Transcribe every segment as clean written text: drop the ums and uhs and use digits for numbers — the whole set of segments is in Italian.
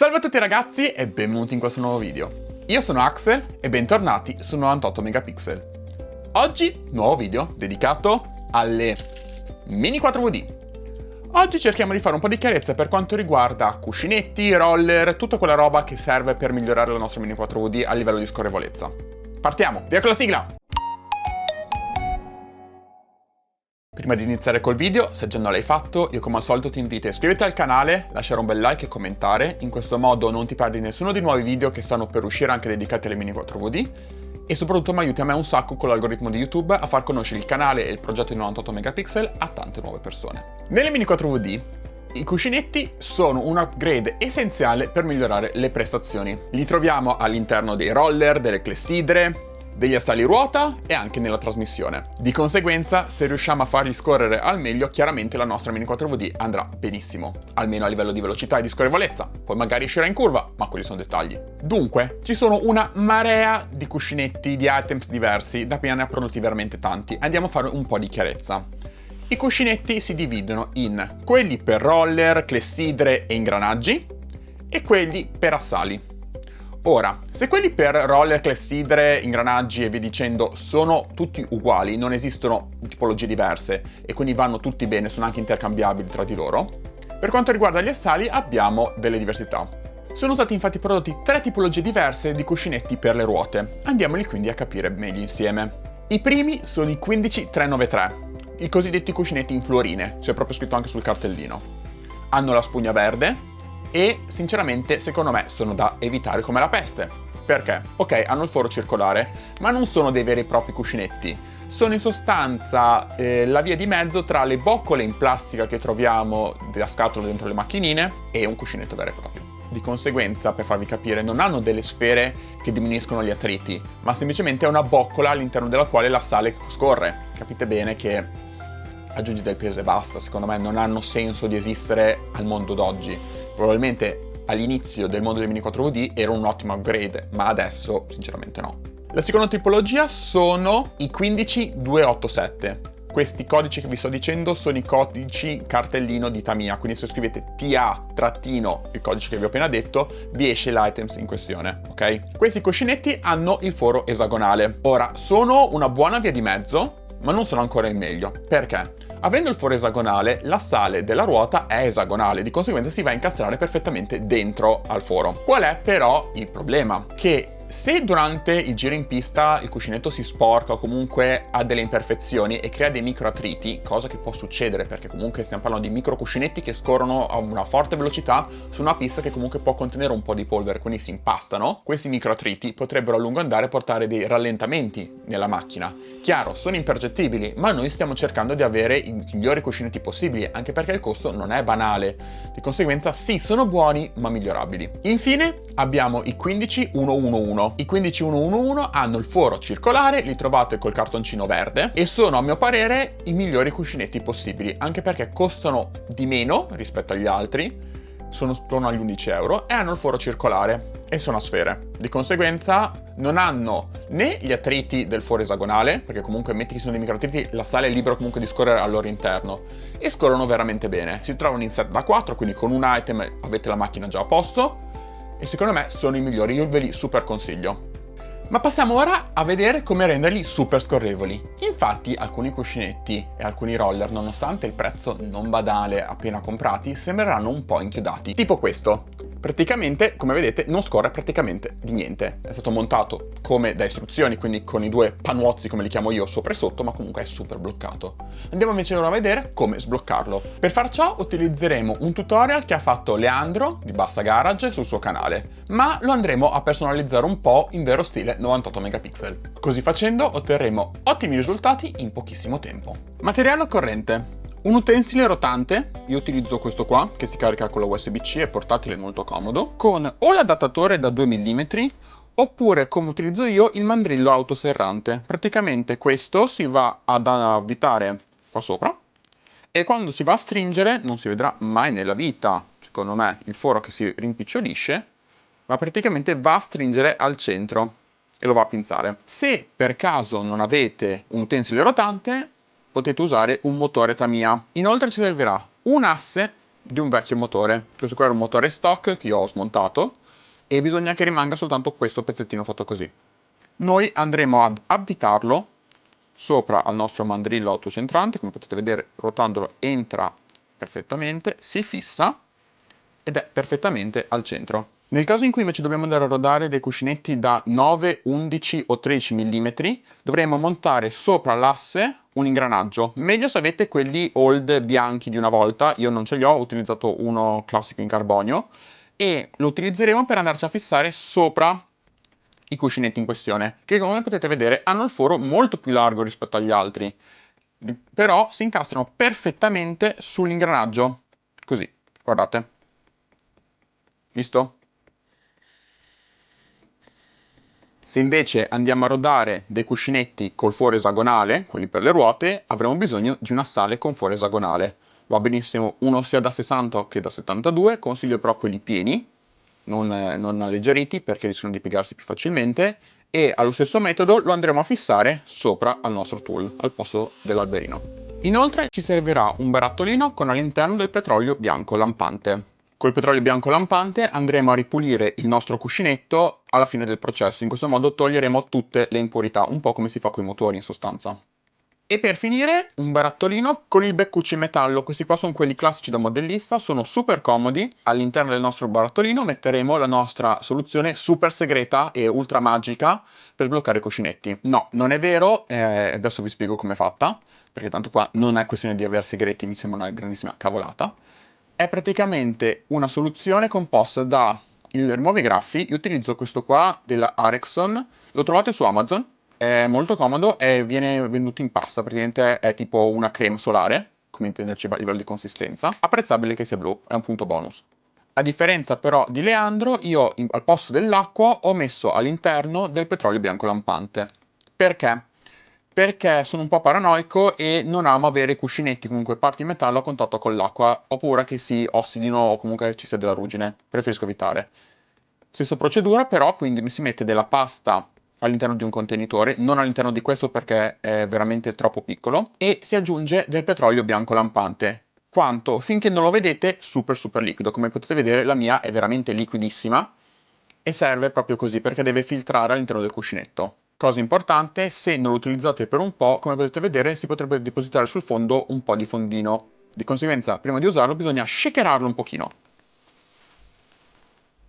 Salve a tutti ragazzi e benvenuti in questo nuovo video. Io sono Axel e bentornati su 98 megapixel. Oggi, nuovo video dedicato alle Mini 4VD. Oggi cerchiamo di fare un po' di chiarezza per quanto riguarda cuscinetti, roller, tutta quella roba che serve per migliorare la nostra Mini 4VD a livello di scorrevolezza. Partiamo, via con la sigla! Prima di iniziare col video, se già non l'hai fatto, io come al solito ti invito a iscriverti al canale, lasciare un bel like e commentare, in questo modo non ti perdi nessuno dei nuovi video che stanno per uscire anche dedicati alle Mini 4VD e soprattutto mi aiuti a me un sacco con l'algoritmo di YouTube a far conoscere il canale e il progetto di 98 megapixel a tante nuove persone. Nelle Mini 4VD i cuscinetti sono un upgrade essenziale per migliorare le prestazioni. Li troviamo all'interno dei roller, delle clessidre, degli assali ruota e anche nella trasmissione. Di conseguenza, se riusciamo a farli scorrere al meglio, chiaramente la nostra Mini 4VD andrà benissimo, almeno a livello di velocità e di scorrevolezza. Poi magari uscirà in curva, ma quelli sono dettagli. Dunque, ci sono una marea di cuscinetti, di items diversi, da ne ha prodotti veramente tanti. Andiamo a fare un po' di chiarezza. I cuscinetti si dividono in quelli per roller, clessidre e ingranaggi e quelli per assali. Ora, se quelli per roller, clessidre, ingranaggi e via dicendo sono tutti uguali, non esistono tipologie diverse e quindi vanno tutti bene, sono anche intercambiabili tra di loro, per quanto riguarda gli assali abbiamo delle diversità. Sono stati infatti prodotti 3 tipologie diverse di cuscinetti per le ruote. Andiamoli quindi a capire meglio insieme. I primi sono i 15393, i cosiddetti cuscinetti in fluorine, c'è proprio scritto anche sul cartellino. Hanno la spugna verde e sinceramente secondo me sono da evitare come la peste. Perché? Ok, hanno il foro circolare, ma non sono dei veri e propri cuscinetti. Sono in sostanza la via di mezzo tra le boccole in plastica che troviamo della scatola dentro le macchinine e un cuscinetto vero e proprio. Di conseguenza, per farvi capire, non hanno delle sfere che diminuiscono gli attriti, ma semplicemente è una boccola all'interno della quale la sale scorre. Capite bene che aggiungi del peso e basta, secondo me non hanno senso di esistere al mondo d'oggi. Probabilmente all'inizio del mondo delle Mini 4VD era un ottimo upgrade, ma adesso sinceramente no. La seconda tipologia sono i 15287. Questi codici che vi sto dicendo sono i codici cartellino di Tamiya, quindi se scrivete TA trattino il codice che vi ho appena detto, vi esce l'items in questione, ok? Questi cuscinetti hanno il foro esagonale. Ora, sono una buona via di mezzo, ma non sono ancora il meglio. Perché? Avendo il foro esagonale, l'assale della ruota è esagonale, di conseguenza si va a incastrare perfettamente dentro al foro. Qual è però il problema? Che se durante il giro in pista il cuscinetto si sporca o comunque ha delle imperfezioni e crea dei microattriti, cosa che può succedere perché comunque stiamo parlando di micro cuscinetti che scorrono a una forte velocità su una pista che comunque può contenere un po' di polvere, quindi si impastano, questi microattriti potrebbero a lungo andare portare dei rallentamenti nella macchina. Chiaro, sono impercettibili, ma noi stiamo cercando di avere i migliori cuscinetti possibili, anche perché il costo non è banale. Di conseguenza sì, sono buoni, ma migliorabili. Infine abbiamo i 15111. I 15111 hanno il foro circolare, li trovate col cartoncino verde e sono a mio parere i migliori cuscinetti possibili, anche perché costano di meno rispetto agli altri, sono attorno agli 11 euro e hanno il foro circolare e sono a sfere. Di conseguenza non hanno né gli attriti del foro esagonale, perché comunque metti che sono dei microattriti, la sale è libera comunque di scorrere al loro interno e scorrono veramente bene. Si trovano in set da 4, quindi con un item avete la macchina già a posto e secondo me sono i migliori, io ve li super consiglio. Ma passiamo ora a vedere come renderli super scorrevoli. Infatti alcuni cuscinetti e alcuni roller, nonostante il prezzo non banale appena comprati, sembreranno un po' inchiodati. Tipo questo. Praticamente, come vedete, non scorre praticamente di niente. È stato montato come da istruzioni, quindi con i 2 panuozzi, come li chiamo io, sopra e sotto, ma comunque è super bloccato. Andiamo invece ora a vedere come sbloccarlo. Per far ciò utilizzeremo un tutorial che ha fatto Leandro di Bassa Garage sul suo canale, ma lo andremo a personalizzare un po' in vero stile 98 megapixel. Così facendo otterremo ottimi risultati in pochissimo tempo. Materiale occorrente. Un utensile rotante, io utilizzo questo qua, che si carica con la USB-C, è portatile e molto comodo, con o l'adattatore da 2 mm, oppure, come utilizzo io, il mandrillo autoserrante. Praticamente questo si va ad avvitare qua sopra, e quando si va a stringere, non si vedrà mai nella vita, secondo me, il foro che si rimpicciolisce, ma praticamente va a stringere al centro e lo va a pinzare. Se per caso non avete un utensile rotante, potete usare un motore Tamiya. Inoltre ci servirà un asse di un vecchio motore. Questo qua era un motore stock che io ho smontato e bisogna che rimanga soltanto questo pezzettino fatto così. Noi andremo ad avvitarlo sopra al nostro mandrillo autocentrante, come potete vedere ruotandolo entra perfettamente, si fissa ed è perfettamente al centro. Nel caso in cui invece dobbiamo andare a rodare dei cuscinetti da 9, 11 o 13 mm, dovremo montare sopra l'asse un ingranaggio. Meglio se avete quelli old bianchi di una volta, io non ce li ho utilizzato uno classico in carbonio, e lo utilizzeremo per andarci a fissare sopra i cuscinetti in questione, che come potete vedere hanno il foro molto più largo rispetto agli altri, però si incastrano perfettamente sull'ingranaggio, così, guardate, visto? Se invece andiamo a rodare dei cuscinetti col foro esagonale, quelli per le ruote, avremo bisogno di un assale con foro esagonale. Va benissimo uno sia da 60 che da 72, consiglio però quelli pieni, non alleggeriti perché rischiano di piegarsi più facilmente, e allo stesso metodo lo andremo a fissare sopra al nostro tool, al posto dell'alberino. Inoltre ci servirà un barattolino con all'interno del petrolio bianco lampante. Col petrolio bianco lampante andremo a ripulire il nostro cuscinetto alla fine del processo, in questo modo toglieremo tutte le impurità, un po' come si fa con i motori in sostanza. E per finire un barattolino con il beccuccio in metallo, questi qua sono quelli classici da modellista, sono super comodi. All'interno del nostro barattolino metteremo la nostra soluzione super segreta e ultra magica per sbloccare i cuscinetti. No, non è vero, adesso vi spiego com'è fatta, perché tanto qua non è questione di avere segreti, mi sembra una grandissima cavolata. È praticamente una soluzione composta da il rimuovigraffi. Io utilizzo questo qua della Arexon, lo trovate su Amazon, è molto comodo e viene venduto in pasta, praticamente è tipo una crema solare, come intenderci a livello di consistenza. Apprezzabile che sia blu, è un punto bonus. A differenza però di Leandro, io al posto dell'acqua ho messo all'interno del petrolio bianco lampante. Perché? Perché sono un po' paranoico e non amo avere cuscinetti, comunque parti in metallo a contatto con l'acqua. Ho paura che si ossidino o comunque ci sia della ruggine. Preferisco evitare. Stessa procedura però, quindi mi si mette della pasta all'interno di un contenitore, non all'interno di questo perché è veramente troppo piccolo, e si aggiunge del petrolio bianco lampante. Quanto? Finché non lo vedete super super liquido. Come potete vedere la mia è veramente liquidissima e serve proprio così perché deve filtrare all'interno del cuscinetto. Cosa importante, se non lo utilizzate per un po', come potete vedere, si potrebbe depositare sul fondo un po' di fondino. Di conseguenza, prima di usarlo, bisogna shakerarlo un pochino.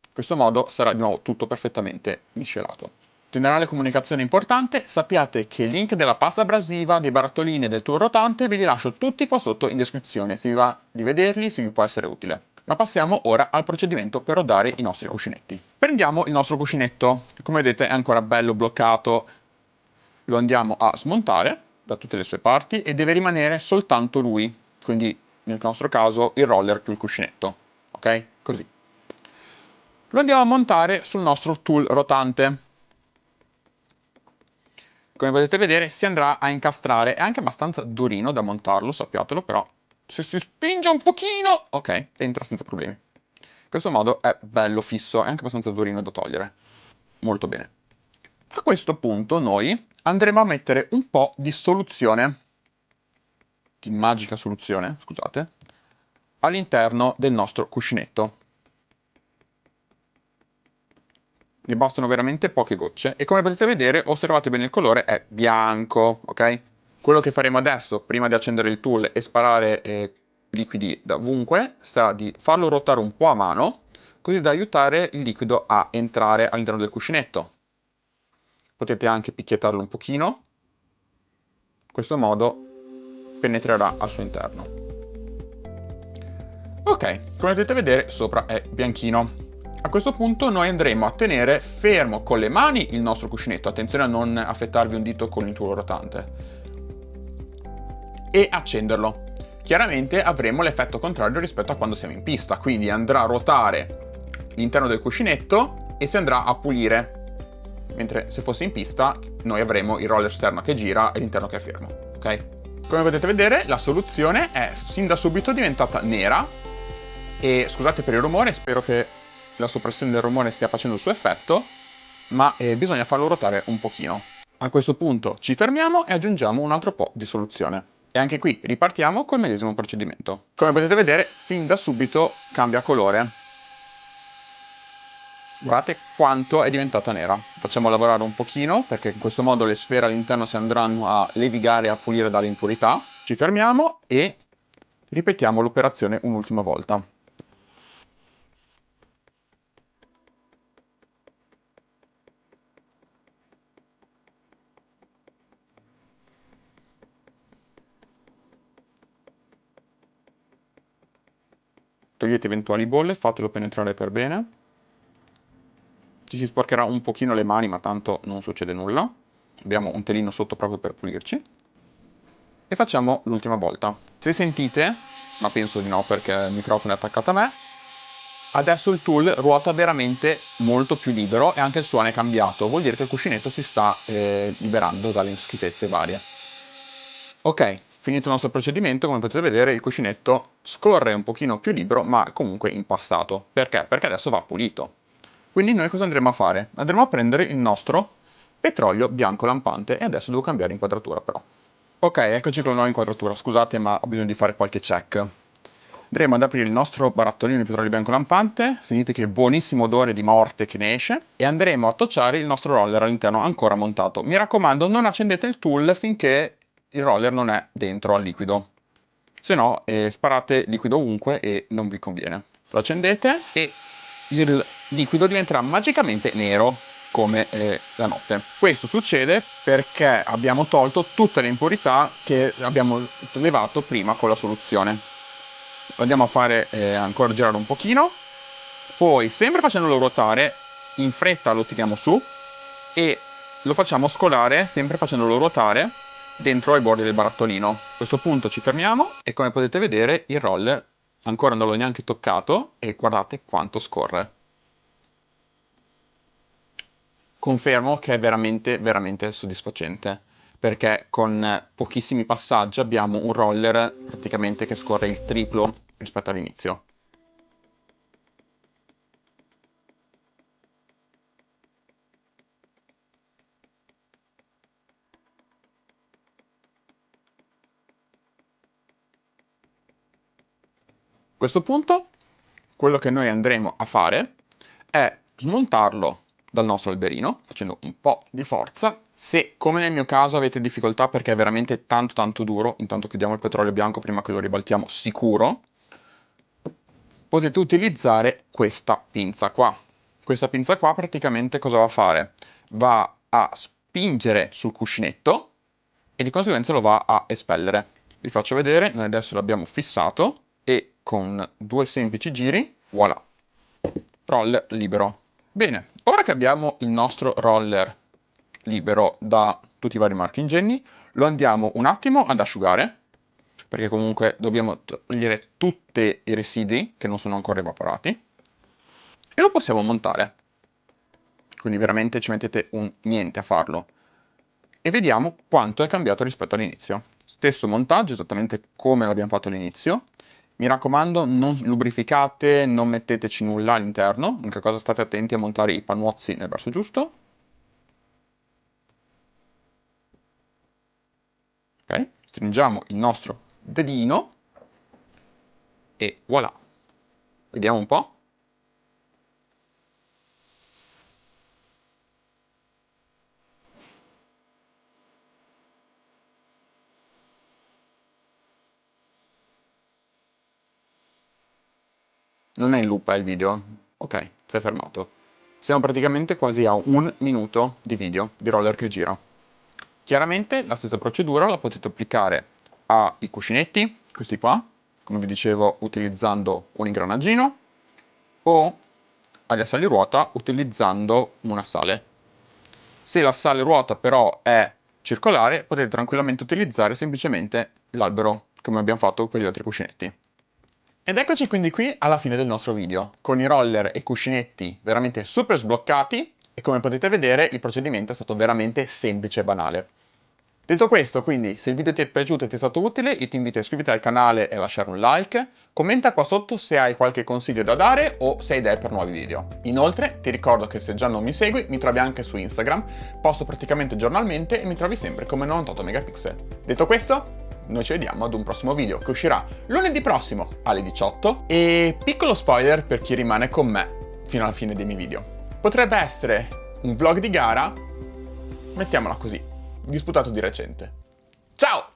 In questo modo sarà di nuovo tutto perfettamente miscelato. Generale comunicazione importante, sappiate che il link della pasta abrasiva, dei barattolini e del tour rotante ve li lascio tutti qua sotto in descrizione, se vi va di vederli, se vi può essere utile. Ma passiamo ora al procedimento per rodare i nostri cuscinetti. Prendiamo il nostro cuscinetto, che come vedete è ancora bello bloccato, lo andiamo a smontare da tutte le sue parti e deve rimanere soltanto lui, quindi nel nostro caso il roller più il cuscinetto, ok? Così. Lo andiamo a montare sul nostro tool rotante. Come potete vedere si andrà a incastrare, è anche abbastanza durino da montarlo, sappiatelo, però se si spinge un pochino, ok, entra senza problemi. In questo modo è bello fisso, è anche abbastanza durino da togliere. Molto bene. A questo punto noi andremo a mettere un po' di soluzione, di magica soluzione, scusate, all'interno del nostro cuscinetto. Ne bastano veramente poche gocce e come potete vedere, osservate bene il colore, è bianco, ok? Quello che faremo adesso, prima di accendere il tool e sparare liquidi da ovunque, sarà di farlo ruotare un po' a mano, così da aiutare il liquido a entrare all'interno del cuscinetto. Potete anche picchiettarlo un pochino, in questo modo penetrerà al suo interno. Ok, come potete vedere sopra è bianchino. A questo punto noi andremo a tenere fermo con le mani il nostro cuscinetto, attenzione a non affettarvi un dito con il tuo rotante, e accenderlo. Chiaramente avremo l'effetto contrario rispetto a quando siamo in pista, quindi andrà a ruotare l'interno del cuscinetto e si andrà a pulire, mentre se fosse in pista noi avremo il roller esterno che gira e l'interno che è fermo, ok? Come potete vedere la soluzione è sin da subito diventata nera e scusate per il rumore, spero che la soppressione del rumore stia facendo il suo effetto, ma bisogna farlo ruotare un pochino. A questo punto ci fermiamo e aggiungiamo un altro po' di soluzione. E anche qui ripartiamo col medesimo procedimento. Come potete vedere, fin da subito cambia colore. Guardate quanto è diventata nera. Facciamo lavorare un pochino, perché in questo modo le sfere all'interno si andranno a levigare e a pulire dalle impurità. Ci fermiamo e ripetiamo l'operazione un'ultima volta. Togliete eventuali bolle, fatelo penetrare per bene. Ci si sporcherà un pochino le mani, ma tanto non succede nulla. Abbiamo un telino sotto proprio per pulirci. E facciamo l'ultima volta. Se sentite, ma penso di no perché il microfono è attaccato a me, adesso il tool ruota veramente molto più libero e anche il suono è cambiato. Vuol dire che il cuscinetto si sta liberando dalle schifezze varie. Ok, finito il nostro procedimento, come potete vedere il cuscinetto scorre un pochino più libero, ma comunque impassato. Perché? Perché adesso va pulito. Quindi noi cosa andremo a fare? Andremo a prendere il nostro petrolio bianco lampante e adesso devo cambiare inquadratura però. Ok, eccoci con la nuova inquadratura, scusate ma ho bisogno di fare qualche check. Andremo ad aprire il nostro barattolino di petrolio bianco lampante, sentite che buonissimo odore di morte che ne esce, e andremo a tocciare il nostro roller all'interno ancora montato. Mi raccomando, non accendete il tool finché il roller non è dentro al liquido, se no sparate liquido ovunque e non vi conviene. Lo accendete e il liquido diventerà magicamente nero come la notte. Questo succede perché abbiamo tolto tutte le impurità che abbiamo levato prima con la soluzione. Lo andiamo a fare ancora girare un pochino, poi sempre facendolo ruotare, in fretta lo tiriamo su e lo facciamo scolare sempre facendolo ruotare dentro ai bordi del barattolino. A questo punto ci fermiamo e come potete vedere il roller ancora non l'ho neanche toccato e guardate quanto scorre. Confermo che è veramente veramente soddisfacente perché con pochissimi passaggi abbiamo un roller praticamente che scorre il triplo rispetto all'inizio. A questo punto quello che noi andremo a fare è smontarlo dal nostro alberino facendo un po' di forza. Se come nel mio caso avete difficoltà perché è veramente tanto duro, intanto chiudiamo il petrolio bianco prima che lo ribaltiamo sicuro, potete utilizzare questa pinza qua. Questa pinza qua praticamente cosa va a fare? Va a spingere sul cuscinetto e di conseguenza lo va a espellere. Vi faccio vedere, noi adesso l'abbiamo fissato e con due semplici giri, voilà, roller libero. Bene, ora che abbiamo il nostro roller libero da tutti i vari marchi ingenni, lo andiamo un attimo ad asciugare, perché comunque dobbiamo togliere tutti i residui che non sono ancora evaporati, e lo possiamo montare. Quindi veramente ci mettete un niente a farlo. E vediamo quanto è cambiato rispetto all'inizio. Stesso montaggio, esattamente come l'abbiamo fatto all'inizio. Mi raccomando, non lubrificate, non metteteci nulla all'interno. L'unica cosa, state attenti a montare i panuozzi nel verso giusto. Ok, stringiamo il nostro dedino e voilà. Vediamo un po'. Non è in loop il video? Ok, si è fermato. Siamo praticamente quasi a 1 minuto di video di roller che gira. Chiaramente la stessa procedura la potete applicare ai cuscinetti, questi qua, come vi dicevo utilizzando un ingranaggino, o agli assali ruota utilizzando un assale. Se l'assale ruota però è circolare, potete tranquillamente utilizzare semplicemente l'albero, come abbiamo fatto con gli altri cuscinetti. Ed eccoci quindi qui alla fine del nostro video, con i roller e i cuscinetti veramente super sbloccati e come potete vedere il procedimento è stato veramente semplice e banale. Detto questo, quindi, se il video ti è piaciuto e ti è stato utile, io ti invito a iscriverti al canale e a lasciare un like. Commenta qua sotto se hai qualche consiglio da dare o se hai idee per nuovi video. Inoltre, ti ricordo che se già non mi segui, mi trovi anche su Instagram, posto praticamente giornalmente e mi trovi sempre come 98 megapixel. Detto questo, noi ci vediamo ad un prossimo video che uscirà lunedì prossimo alle 18 e piccolo spoiler per chi rimane con me fino alla fine dei miei video. Potrebbe essere un vlog di gara, mettiamola così, disputato di recente. Ciao!